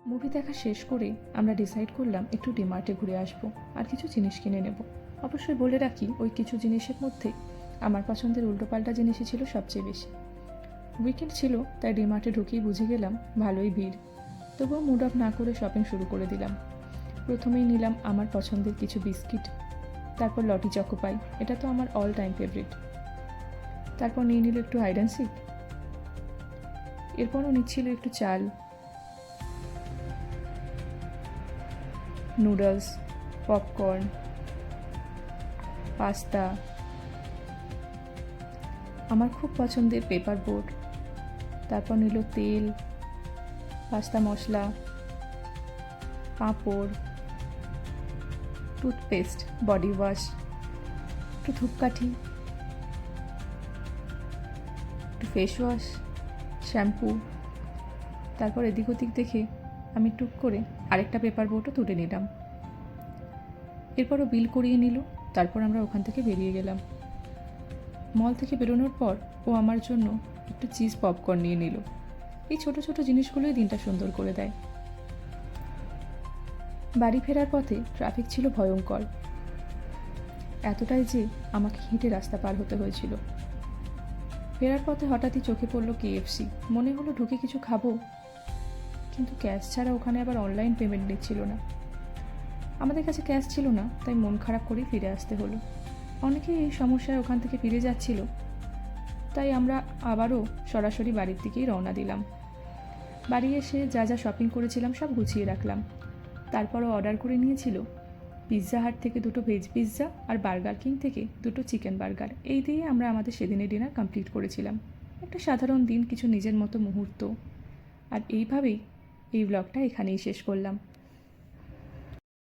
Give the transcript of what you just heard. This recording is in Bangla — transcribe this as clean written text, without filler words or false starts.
মুভি দেখা শেষ করে আমরা ডিসাইড করলাম একটু ডিমার্টে ঘুরে আসবো আর কিছু জিনিস কিনে নেব। অবশ্যই বলে রাখি, ওই কিছু জিনিসের মধ্যে আমার পছন্দের উল্টোপাল্টা জিনিসই ছিল সবচেয়ে বেশি। উইকেন্ড ছিল, তাই ডিমার্টে ঢুকেই বুঝে গেলাম ভালোই ভিড়। তবুও মুড অফ না করে শপিং শুরু করে দিলাম। প্রথমেই নিলাম আমার পছন্দের কিছু বিস্কিট, তারপর লটি চকোপাই, এটা তো আমার অল টাইম ফেভারিট। তারপর নিয়ে নিল একটু হাইড অ্যান্ড সিক। এরপরও নিচ্ছিল একটু চাল, নুডলস, পপকর্ন, পাস্তা, আমার খুব পছন্দের পেপার বোট। তারপর নিল তেল, পাস্তা মশলা, পাঁপড়, টুথপেস্ট, বডি ওয়াশ, একটু ধূপকাঠি, একটু ফেস ওয়াশ, শ্যাম্পু। তারপর এদিক ওদিক দেখে আমি টুক করে আরেকটা পেপার বোটও তুলে নিলাম। এরপরও বিল করিয়ে নিল। তারপর আমরা ওখান থেকে বেরিয়ে গেলাম। মল থেকে বেরোনোর পর ও আমার জন্য একটু চিজ পপকর্ন নিয়ে নিল। এই ছোট ছোট জিনিসগুলোই দিনটা সুন্দর করে দেয়। বাড়ি ফেরার পথে ট্রাফিক ছিল ভয়ঙ্কর, এতটাই যে আমাকে হেঁটে রাস্তা পার হতে হয়েছিল। ফেরার পথে হঠাৎই চোখে পড়ল KFC। মনে হলো ঢুকে কিছু খাবো, কিন্তু ক্যাশ ছাড়া ওখানে আবার অনলাইন পেমেন্ট নিচ্ছিল না। আমাদের কাছে ক্যাশ ছিল না, তাই মন খারাপ করেই ফিরে আসতে হলো। অনেকেই এই সমস্যায় ওখান থেকে ফিরে যাচ্ছিল, তাই আমরা আবারও সরাসরি বাড়ির দিকেই রওনা দিলাম। বাড়ি এসে যা যা শপিং করেছিলাম সব গুছিয়ে রাখলাম। তারপরও অর্ডার করে নিয়েছিল পিৎজা হাট থেকে 2টো ভেজ পিৎজা আর বার্গার কিং থেকে 2টো চিকেন বার্গার। এই দিয়ে আমরা আমাদের সেদিনের ডিনার কমপ্লিট করেছিলাম। একটা সাধারণ দিন, কিছু নিজের মতো মুহূর্ত। আর এইভাবেই এই ব্লগটা এখানেই শেষ করলাম।